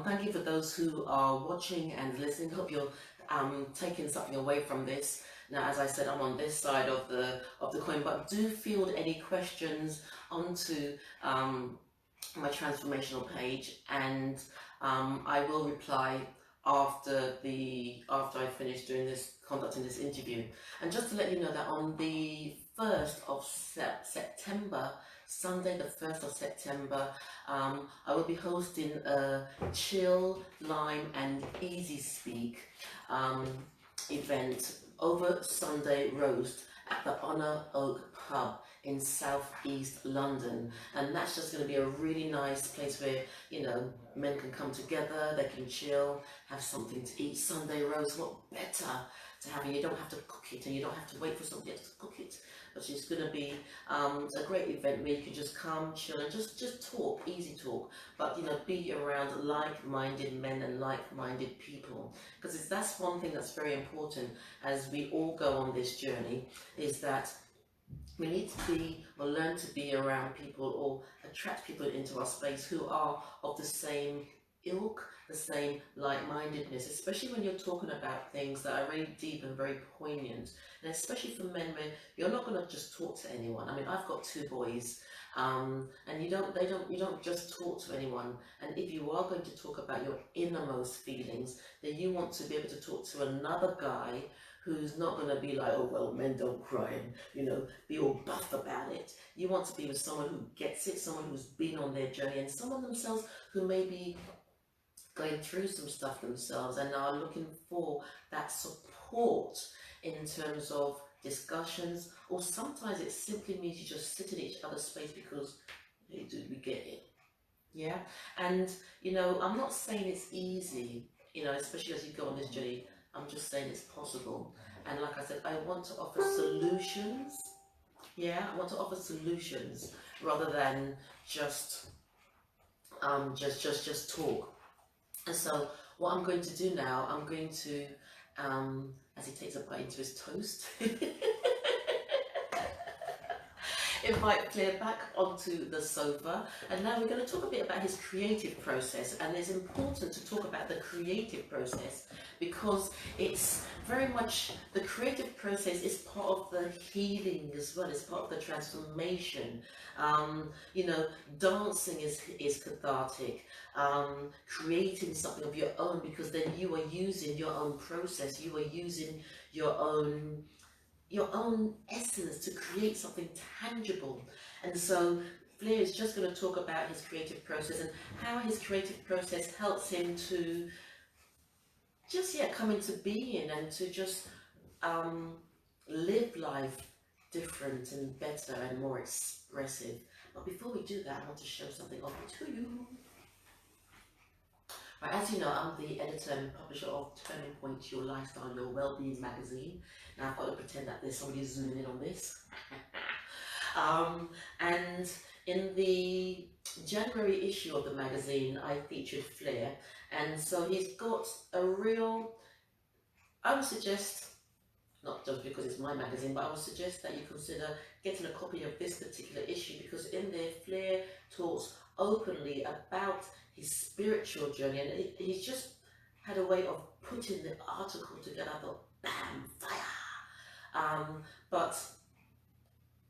Thank you for those who are watching and listening. Hope you're taking something away from this. Now, as I said, I'm on this side of the coin, but do field any questions onto my transformational page, and I will reply after I finish doing this, conducting this interview. And just to let you know that on the 1st of September, Sunday the 1st of September, I will be hosting a chill, lime and easy speak event over Sunday roast at the Honor Oak Pub in southeast London, and that's just going to be a really nice place where, you know, men can come together, they can chill, have something to eat. Sunday roast, what better to have? You don't have to cook it, and you don't have to wait for somebody else to cook it. But it's going to be a great event where you can just come, chill, and just talk, easy talk, but, you know, be around like-minded men and like-minded people, because that's one thing that's very important as we all go on this journey, is that we need to be or learn to be around people or attract people into our space who are of the same ilk, the same like-mindedness, especially when you're talking about things that are really deep and very poignant, and especially for men where you're not going to just talk to anyone. I mean, I've got two boys, and you don't just talk to anyone, and if you are going to talk about your innermost feelings, then you want to be able to talk to another guy who's not going to be like, oh, well, men don't cry, and, you know, be all buff about it. You want to be with someone who gets it, someone who's been on their journey, and someone themselves who may be going through some stuff themselves and are looking for that support in terms of discussions, or sometimes it simply means you just sit in each other's space because, hey, dude, we get it. Yeah, and, you know, I'm not saying it's easy, you know, especially as you go on this journey. I'm just saying it's possible. And like I said, I want to offer solutions. Yeah, I want to offer solutions rather than just talk. And so what I'm going to do now, I'm going to, as he takes a bite into his toast, invite Flair back onto the sofa, and now we're going to talk a bit about his creative process. And it's important to talk about the creative process because it's very much, the creative process is part of the healing as well, it's part of the transformation. You know, dancing is cathartic, creating something of your own, because then you are using your own process, you are using your own essence to create something tangible. And so Flair is just going to talk about his creative process and how his creative process helps him to just, yeah, come into being and to just live life different and better and more expressive. But before we do that, I want to show something off to you. Right, as you know, I'm the editor and publisher of Turning Point, Your Lifestyle, Your Wellbeing magazine. Now I've got to pretend that there's somebody zooming in on this. And in the January issue of the magazine, I featured Flair, and so he's got a real, I would suggest, not just because it's my magazine, but I would suggest that you consider getting a copy of this particular issue, because in there Flair talks openly about his spiritual journey, and he's just had a way of putting the article together. I thought, bam, fire! But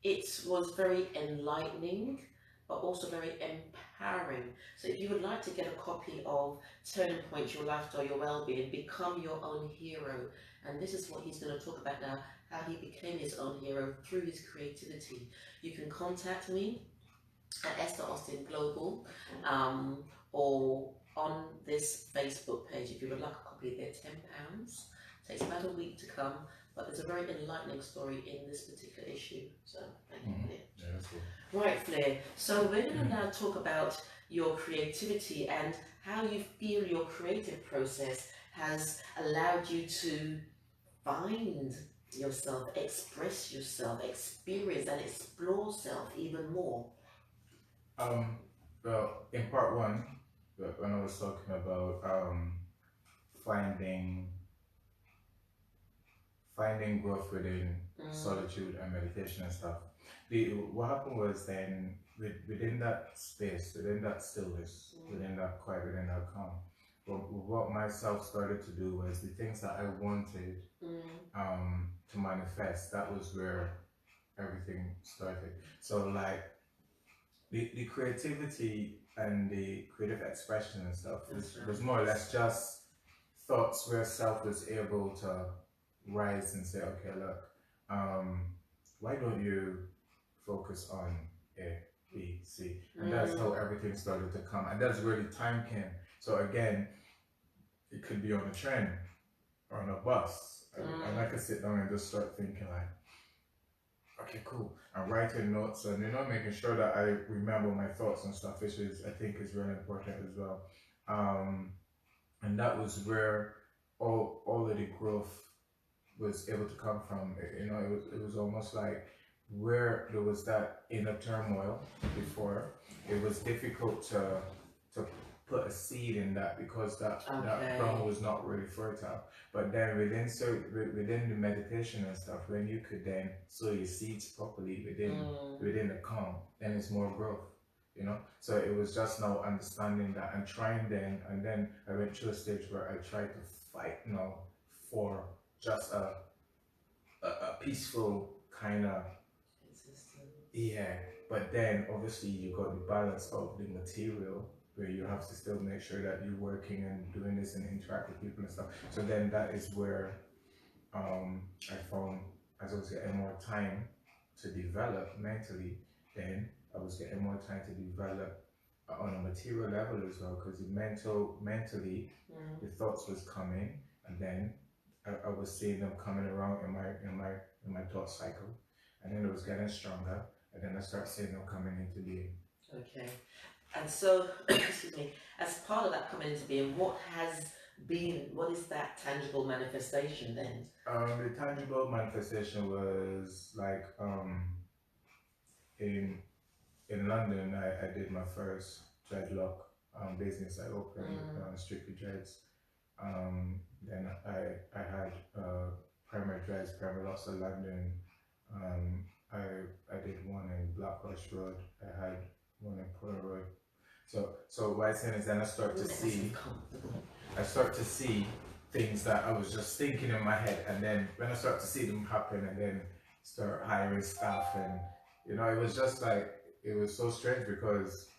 it was very enlightening, but also very empowering. So if you would like to get a copy of Turning Point, Your Lifestyle, Your Wellbeing, become your own hero. And this is what he's going to talk about now, how he became his own hero through his creativity. You can contact me at Esther Austin Global, or on this Facebook page if you would like a copy. They're £10. Takes about a week to come, but there's a very enlightening story in this particular issue. So thank you, Flair. Yeah, that's cool. Right, Flair. So we're going to now talk about your creativity and how you feel your creative process has allowed you to find yourself, express yourself, experience and explore self even more. Well, in part one, when I was talking about finding growth within solitude and meditation and stuff, What happened was then within that space, within that stillness, within that quiet, within that calm. What myself started to do was the things that I wanted to manifest. That was where everything started. So like the creativity and the creative expression and stuff was more or less just thoughts where self was able to rise and say, okay, look, why don't you focus on A, B, C? And that's how everything started to come. And that's where the time came. So again, it could be on a train or on a bus. And I could sit down and just start thinking like, okay, cool. I'm writing notes and making sure that I remember my thoughts and stuff, which is I think is really important as well. And that was where all of the growth was able to come from. It was almost like where there was that inner turmoil before, it was difficult to put a seed in that because that ground was not really fertile. But then within the meditation and stuff, when you could then sow your seeds properly within the calm, then it's more growth. So it was just now understanding that and trying then, and then I went to a stage where I tried to fight now for just a peaceful kind of but then obviously you got the balance of the material where you have to still make sure that you're working and doing this and interact with people and stuff. So then that is where I found as I was getting more time to develop mentally, then I was getting more time to develop on a material level as well, because mentally the thoughts was coming, and then I was seeing them coming around in my thought cycle, and then it was getting stronger, and then I start seeing them coming into being. Okay. And so, excuse me, as part of that coming into being, what is that tangible manifestation then? The tangible manifestation was like in London, I did my first dreadlock business. I opened Strictly Dreads. Then I had primary dreads, primary locks in London. I did one in Blackwatch Road. I had one in Porter Road. So what I'm saying is then I start to see things that I was just thinking in my head, and then when I start to see them happen, and then start hiring staff, and it was just like, it was so strange because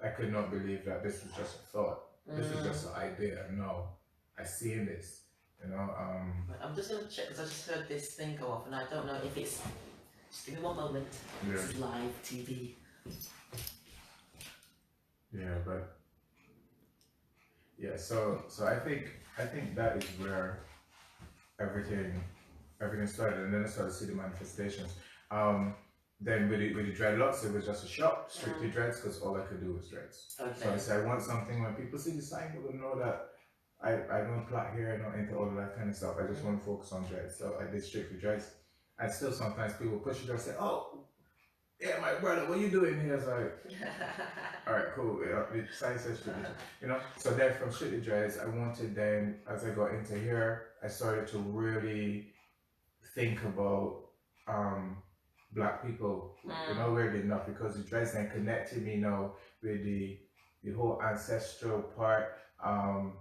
I could not believe that this was just a thought. This was just an idea. No, I seen this. I'm just going to check because I just heard this thing go off, and I don't know if it's. Just give me one moment. Yeah. This is live TV. Yeah, but yeah. So I think that is where everything started, and then I started to see the manifestations. Then with the dreadlocks, it was just a shop, Strictly Dreads, because all I could do was dreads. Okay. So I said, I want something when people see the sign, they will know that I don't plait hair, I don't into all of that kind of stuff. I just want to focus on dreads. So I did Strictly Dreads. And still sometimes people push it and say, oh, yeah, my brother, what are you doing here? It's like, all right, cool. The sign says Strictly Dreads. So then from Strictly Dreads, I wanted then, as I got into here, I started to really think about Black people, weirdly enough, because the dreads then connected me now with the whole ancestral part, and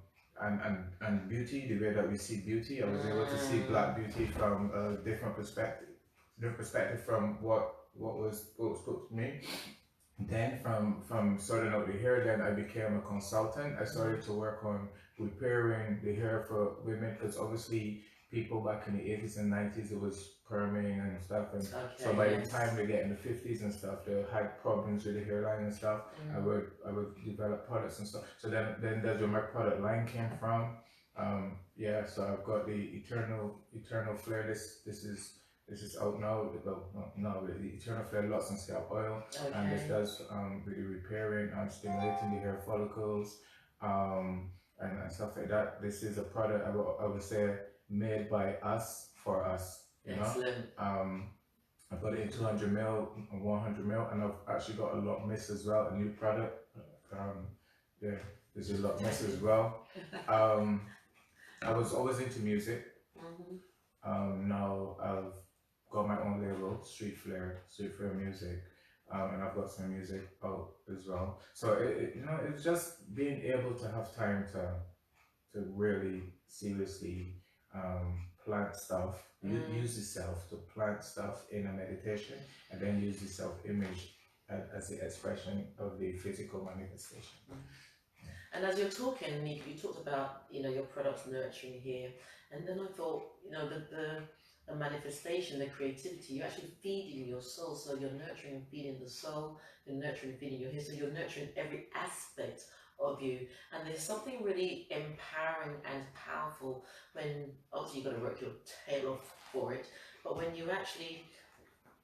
beauty, the way that we see beauty. I was able to see Black beauty from a different perspective from what was taught to me. Then from starting out the hair, then I became a consultant. I started to work on repairing the hair for women, because obviously people back in the 80s and 90s, it was perming and stuff, and so by the time they get in the 50s and stuff, they had problems with the hairline and stuff. I would develop products and stuff. So then that's where my product line came from. So I've got the eternal Flair. This is out now. The eternal Flair lots and scalp oil, and this does really repairing and stimulating the hair follicles, and stuff like that. This is a product I would say made by us for us. Excellent. I've got it in 200 ml and 100 ml, and I've actually got a lot mist as well, a new product. There's a lot mist as well. I was always into music. Now got my own label, Street Flair Music, and I've got some music out as well. So it's just being able to have time to really seriously plant stuff, use the self to plant stuff in a meditation, and then use the self image as the expression of the physical manifestation. And as you're talking, you talked about, your products nurturing here, and then I thought, the manifestation, the creativity, you're actually feeding your soul. So you're nurturing and feeding the soul, you're nurturing and feeding your hair, so you're nurturing every aspect of you. And there's something really empowering and powerful when, obviously you've got to work your tail off for it, but when you actually,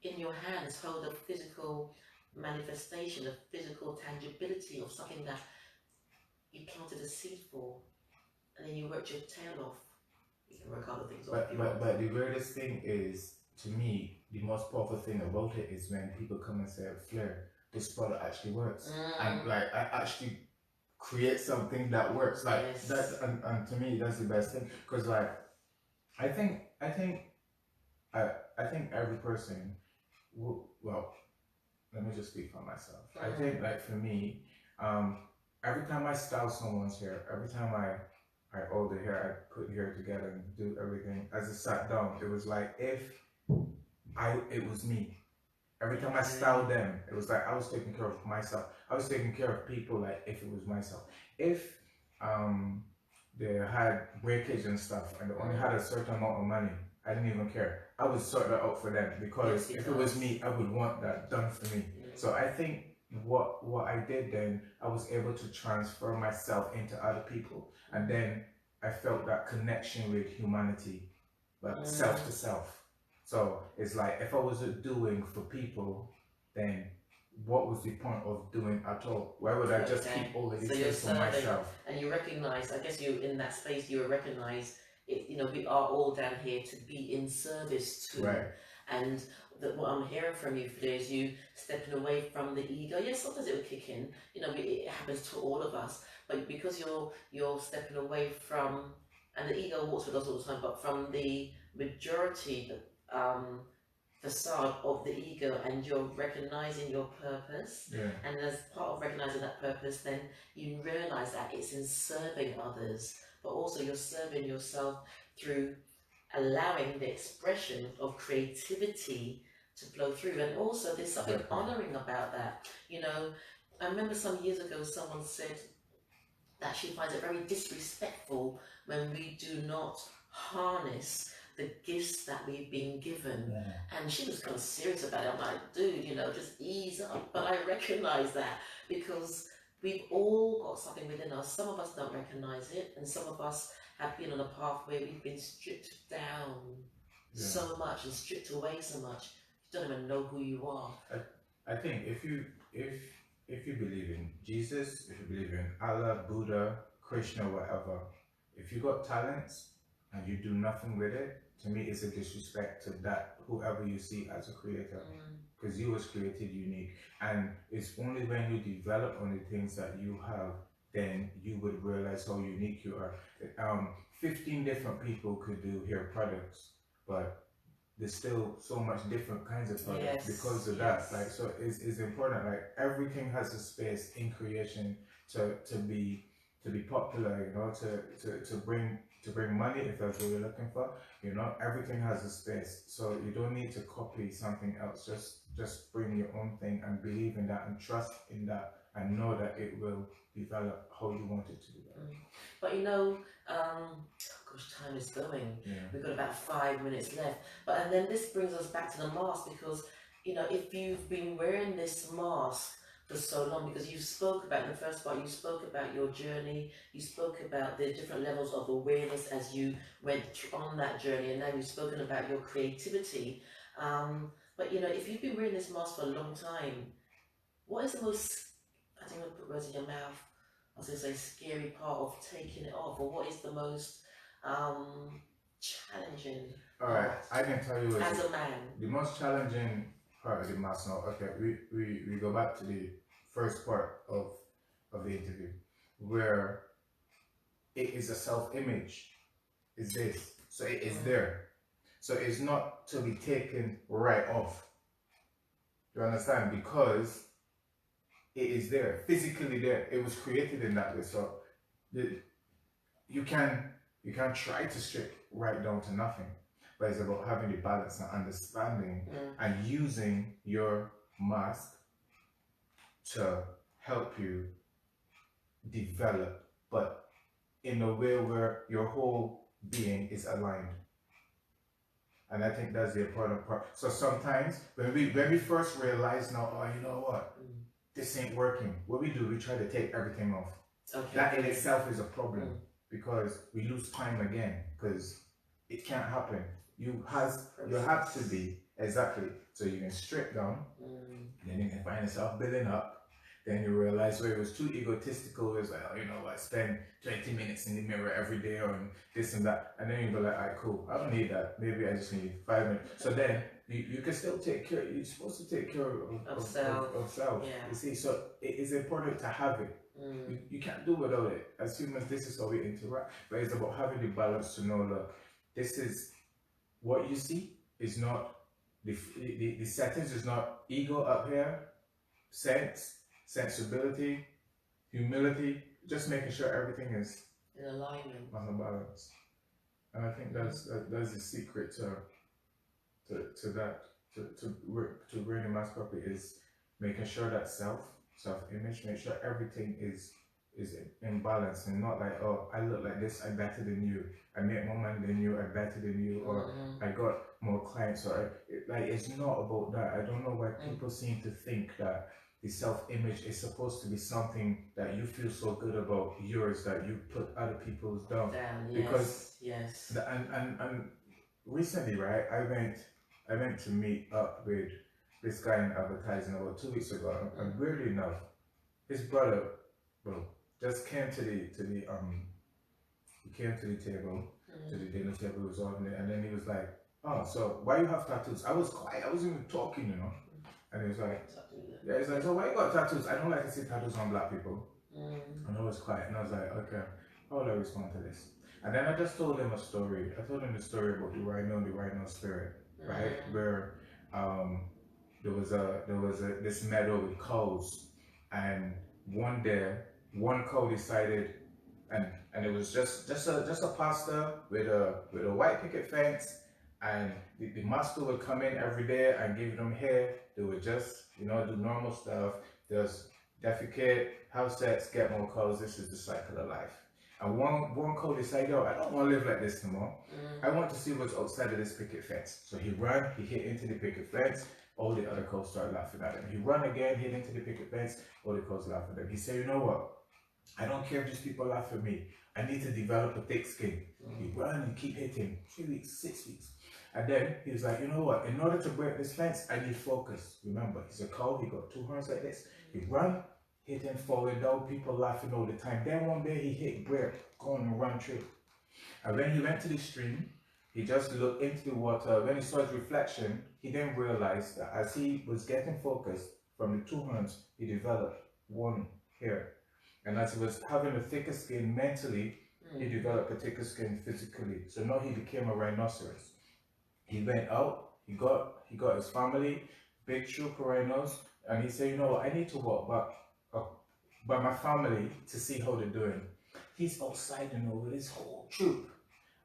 in your hands, hold a physical manifestation, a physical tangibility of something that you planted a seed for, and then you worked your tail off. You can work other things off. But the weirdest thing is, to me, the most powerful thing about it is when people come and say, Flair, this product actually works. And like, I actually create something that works. Like, yes. That's, and to me, that's the best thing. Because like, I think every person well, let me just speak for myself. I think like for me, every time I style someone's hair, every time I hold the hair, I put hair together and do everything. As it sat down, it was like if it was me. Every time I styled them, it was like I was taking care of myself. I was taking care of people like if it was myself. If they had breakage and stuff and they only had a certain amount of money, I didn't even care. I would sort that out for them because if it was me, I would want that done for me. So I think what I did then, I was able to transfer myself into other people, and then I felt that connection with humanity, but self to self. So it's like if I wasn't doing for people, then what was the point of doing at all? Why would I just keep all of these things for myself? And you recognize, I guess you in that space, you recognize it, we are all down here to be in service to. Right. And what I'm hearing from you today is you stepping away from the ego. Yes, sometimes it will kick in. It happens to all of us. But because you're stepping away from, and the ego walks with us all the time, but from the majority, facade of the ego, and you're recognizing your purpose. Yeah. And as part of recognizing that purpose, then you realize that it's in serving others, but also you're serving yourself through allowing the expression of creativity to flow through. And also there's something honoring about that. I remember some years ago someone said that she finds it very disrespectful when we do not harness the gifts that we've been given. And she was kind of serious about it. I'm like, dude, just ease up. But I recognize that because we've all got something within us. Some of us don't recognize it, and some of us have been on a path where we've been stripped down so much and stripped away so much. You don't even know who you are. I think if you believe in Jesus, if you believe in Allah, Buddha, Krishna, whatever, if you got talents and you do nothing with it, to me it's a disrespect to that whoever you see as a creator, because you was created unique, and it's only when you develop on the things that you have, then you would realize how unique you are. 15 different people could do hair products, but there's still so much different kinds of products because of that. Like, so it's important. Like, everything has a space in creation to be popular, to bring money, if that's what you're looking for. Everything has a space, so you don't need to copy something else. Just bring your own thing and believe in that and trust in that and know that it will develop how you want it to develop. But gosh, time is going. We've got about 5 minutes left. And then this brings us back to the mask, because if you've been wearing this mask for so long, because you spoke about in the first part, you spoke about your journey, you spoke about the different levels of awareness as you went on that journey, and now you've spoken about your creativity. But if you've been wearing this mask for a long time, what is the most, I don't want to put words in your mouth, I was going to say scary part of taking it off, or what is the most challenging? All right, I can tell you as a man, the most challenging part of the mask. Now, okay, we go back to the first part of the interview, where it is a self-image. Is this, so it is there. So it's not to be taken right off. You understand? Because it is there, physically there. It was created in that way. So you can try to strip right down to nothing, but it's about having the balance and understanding and using your mask to help you develop, but in a way where your whole being is aligned. And I think that's the important part. So sometimes when we first realize now, oh, you know what, this ain't working, what we do, we try to take everything off. Okay. That in itself is a problem because we lose time again because it can't happen. You have to be exactly, so you can strip down, then you can find yourself building up. Then you realize where it was too egotistical. It was like, oh, you know what, I spend 20 minutes in the mirror every day on this and that. And then you go like, all right, cool, I don't need that. Maybe I just need 5 minutes. So then you can still take care, you're supposed to take care of self. Yeah. You see, so it is important to have it. You can't do without it. As humans, this is how we interact. But it's about having the balance to know, look, this is what you see is not, the settings is not ego up here, sensibility, humility, just making sure everything is in alignment, on the balance. And I think that's the secret to bring the mask properly, is making sure that self-image, make sure everything is in balance, and not like, oh, I look like this, I'm better than you, I make more money than you, I'm better than you, or I got more clients, or it's not about that. I don't know why people seem to think that the self-image is supposed to be something that you feel so good about yours that you put other people's down. Because and recently, right, I went to meet up with this guy in advertising about 2 weeks ago, and weirdly enough, his brother, just came to the table, to the dinner table, he was on it, and then he was like, oh, so why you have tattoos? I was quiet, I wasn't even talking, you know. And he was like, yeah, he's like, so why you got tattoos? I don't like to see tattoos on black people. And I was quiet, and I was like, okay, how will I respond to this? And then I just told him a story. I told him the story about the rhino and the rhino spirit, right? Where there was this meadow with cows, and one day one cow decided, and it was just a pastor with a white picket fence, and the master would come in every day and give them hair. They would just, you know, do normal stuff. Just defecate, have sex, get more cows. This is the cycle of life. And one cow decided, yo, I don't want to live like this no more. I want to see what's outside of this picket fence. So he ran, he hit into the picket fence. All the other cows started laughing at him. He ran again, hit into the picket fence. All the cows laughed at him. He said, you know what? I don't care if these people laugh at me. I need to develop a thick skin. He ran and keep hitting. 3 weeks, 6 weeks. And then he was like, you know what? In order to break this fence, I need focus. Remember, he's a cow. He got 2 horns like this. He ran, hitting forward down, people laughing all the time. Then one day he hit break, going and run through. And when he went to the stream, he just looked into the water. When he saw his reflection, he then realized that as he was getting focused from the 2 horns, he developed 1 hair. And as he was having a thicker skin mentally, he developed a thicker skin physically. So now he became a rhinoceros. He went out, he got his family, big troop of rhinos, and he said, you know what, I need to walk back by my family to see how they're doing. He's outside, you know, with his whole troop.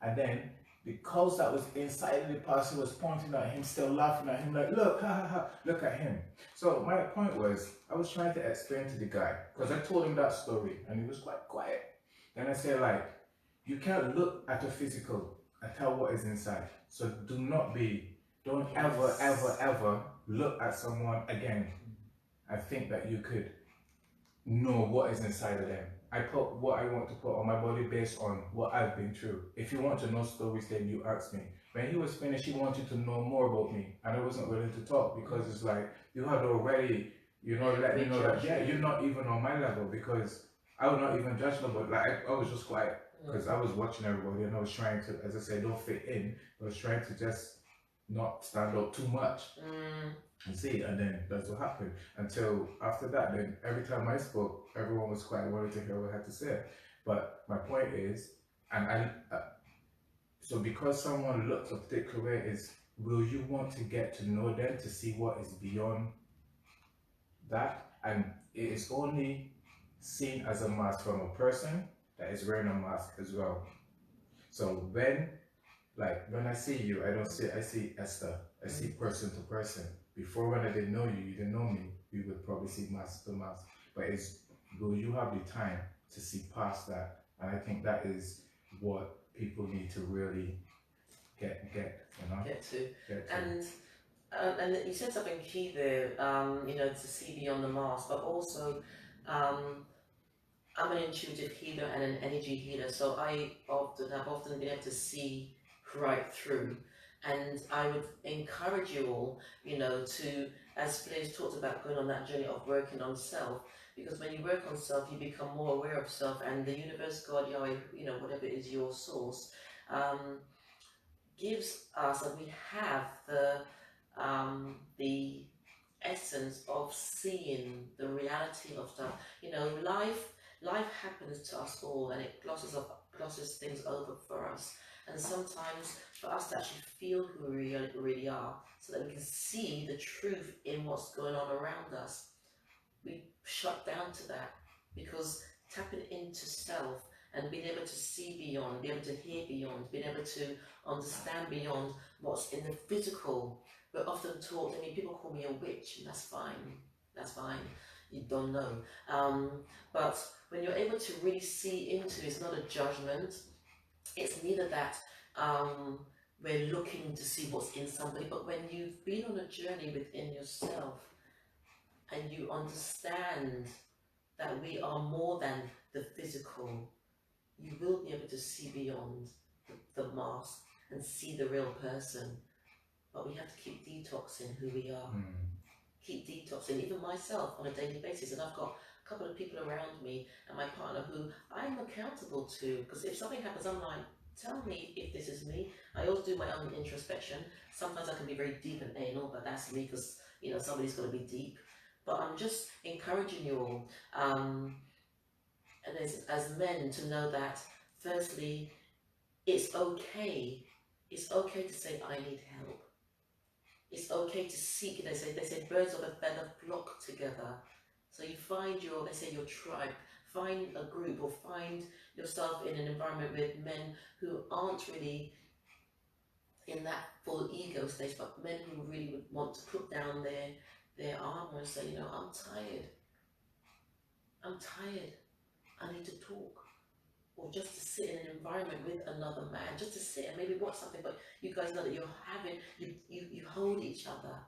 And then the cows that was inside of the pasture was pointing at him, still laughing at him, like, look, ha ha ha, look at him. So my point was, I was trying to explain to the guy, because I told him that story, and he was quite quiet. Then I said, like, you can't look at the physical and tell what is inside. So don't ever look at someone again and think that you could know what is inside of them. I put what I want to put on my body based on what I've been through. If you want to know stories, then you ask me. When he was finished, he wanted to know more about me, and I wasn't willing to talk because it's like, you had already, you know, let me know that, yeah, you're not even on my level, because I would not even judge them, but like, I was just quiet because I was watching everybody, and I was trying to, as I say, don't fit in. I was trying to just not stand out too much. You see, and then that's what happened. Until after that, then every time I spoke, everyone was quiet, wanted to hear what I had to say. But my point is, and So because someone looks a particular way, is will you want to get to know them to see what is beyond that? And it is only seen as a mask from a person that is wearing a mask as well. So when I see you, I see Esther. I see person to person. Before, when I didn't know you, you didn't know me, we would probably see mask to mask. But it's, will you have the time to see past that? And I think that is what people need to really get Get to. Get to. And you said something key there, to see beyond the mask, but also, I'm an intuitive healer and an energy healer, so I've often been able to see right through. And I would encourage you all, to, as Flair's talked about, going on that journey of working on self, because when you work on self, you become more aware of self, and the universe, God, Yahweh, whatever is your source, gives us, and we have the essence of seeing the reality of stuff. Life happens to us all, and it glosses things over for us. And sometimes for us to actually feel who we really are, so that we can see the truth in what's going on around us, we shut down to that, because tapping into self and being able to see beyond, being able to hear beyond, being able to understand beyond what's in the physical. We're often taught, people call me a witch, and that's fine, you don't know. But when you're able to really see into, it's not a judgment, it's neither that we're looking to see what's in somebody, but when you've been on a journey within yourself, and you understand that we are more than the physical, you will be able to see beyond the mask and see the real person. But we have to keep detoxing who we are. Keep detoxing, even myself, on a daily basis. And I've got a couple of people around me and my partner who I'm accountable to, because if something happens, I'm like, tell me if this is me. I always do my own introspection. Sometimes I can be very deep and anal, but that's me, because somebody's got to be deep. But I'm just encouraging you all, and as men, to know that, firstly, it's okay to say, I need help. It's okay to seek. They say birds of a feather flock together. So you find your tribe, find a group, or find yourself in an environment with men who aren't really in that full ego stage, but men who really would want to put down their armor and say, I'm tired, I need to talk. Or just to sit in an environment with another man, just to sit and maybe watch something, but you guys know that you hold each other.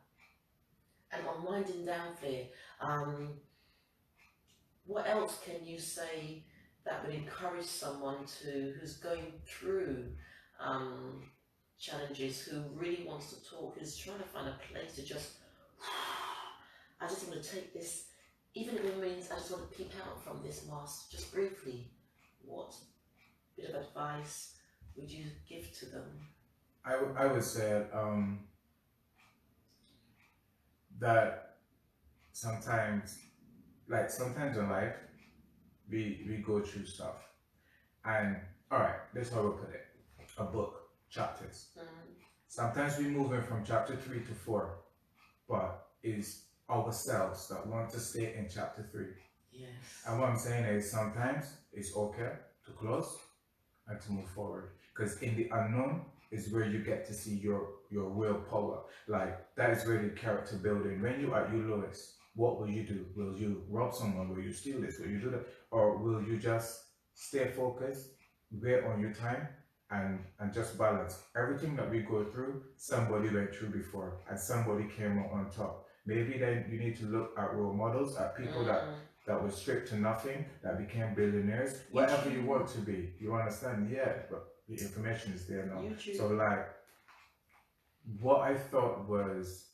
And on winding down, Flair, what else can you say that would encourage someone who's going through challenges, who really wants to talk, who's trying to find a place to just, I just want to take this, even if it means I just want to peep out from this mask, just briefly, what bit of advice would you give to them? I would say that sometimes in life, we go through stuff, and alright, this is how we'll put it. A book, chapters. Sometimes we move in from chapter 3 to 4, but it's ourselves that want to stay in chapter 3. Yes. And what I'm saying is, sometimes it's okay to close and to move forward, because in the unknown is where you get to see your real power. Like, that is really character building. When you are at your lowest, what will you do? Will you rob someone? Will you steal this? Will you do that? Or will you just stay focused, wait on your time, and just balance? Everything that we go through, somebody went through before, and somebody came out on top. Maybe then you need to look at role models, at people that were stripped to nothing, that became billionaires, whatever you want to be. You understand? Yeah, but the information is there now. So like, what I thought was,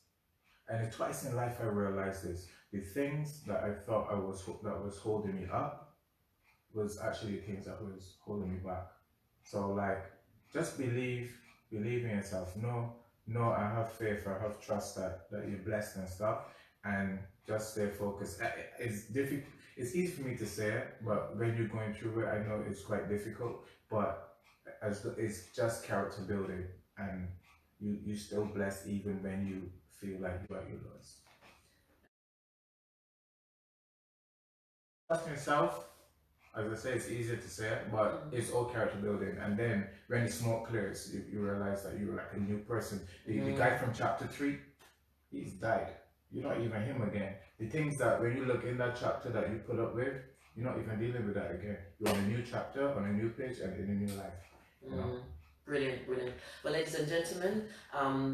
and twice in life I realized this, the things that I thought that was holding me up was actually the things that was holding me back. So like, just believe in yourself. No, I have faith, I have trust that you're blessed and stuff, and just stay focused. It's difficult. It's easy for me to say it, but when you're going through it, I know it's quite difficult. But it's just character building, and you still blessed even when you feel like you are your lost. Trust yourself. As I say, it's easier to say, but it's all character building. And then when the smoke clears, you realize that you're like a new person. The guy from chapter 3, he's died. You're not even him again. The things that when you look in that chapter that you put up with, you're not even dealing with that again. You're on a new chapter, on a new page, and in a new life. You know? Brilliant, brilliant. Well, ladies and gentlemen,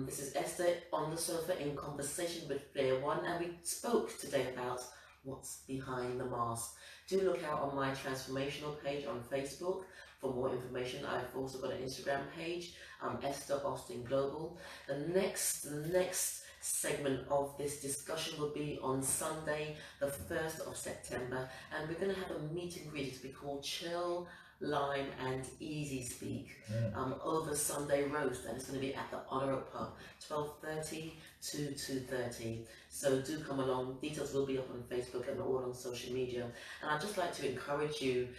this is Esther on the sofa in conversation with Flair Won, and we spoke today about what's behind the mask. Do look out on my transformational page on Facebook for more information. I've also got an Instagram page, Esther Austin Global. The next segment of this discussion will be on Sunday, the 1st of September, and we're going to have a meet and greet. It's be called Chill, Lime and Easy Speak over Sunday roast, and it's going to be at the Honor Oak Pub, 12:30 to 2:30. So do come along. Details will be up on Facebook and all on social media. And I'd just like to encourage you,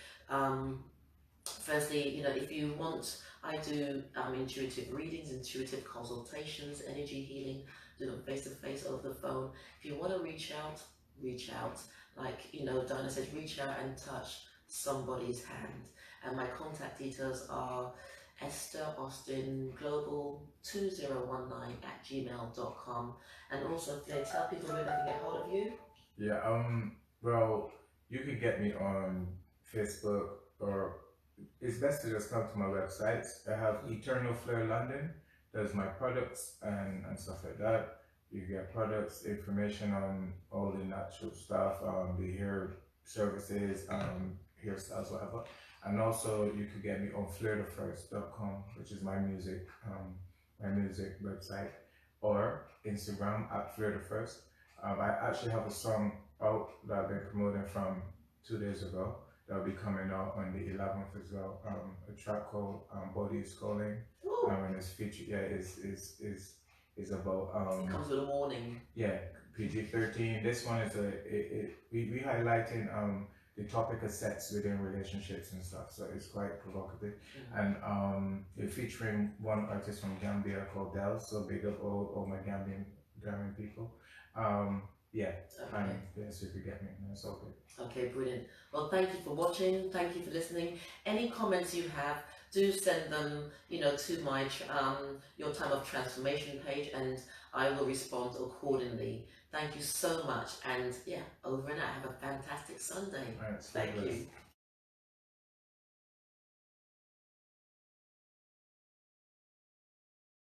firstly, if you want, I do intuitive readings, intuitive consultations, energy healing, do them face to face over the phone. If you want to reach out, reach out. Like, Diana says, reach out and touch somebody's hand. And my contact details are Esther Austin Global 2019@gmail.com. And also, Flair, tell people where they can get hold of you. Yeah, well, you can get me on Facebook, or it's best to just come to my website. I have Eternal Flair London. There's my products and stuff like that. You get products, information on all the natural stuff, the hair services, hairstyles, whatever. And also you could get me on flairthefirst.com, which is my music website, or Instagram at flairthefirst. I actually have a song out that I've been promoting from 2 days ago. That'll be coming out on the 11th as well. A track called Body is Calling. And it's featured, is about it comes with a warning. Yeah, PG-13. This one is we highlighting the topic of sex within relationships and stuff, so it's quite provocative. And we're featuring one artist from Gambia called Del, so big up all my Gambian people. Yeah, okay. Yes, if you get me, that's all good. Okay, brilliant. Well, thank you for watching, thank you for listening. Any comments you have, do send them, to my your time of transformation page, and I will respond accordingly. Thank you so much, and yeah, over and out. Have a fantastic Sunday. Right, thank you.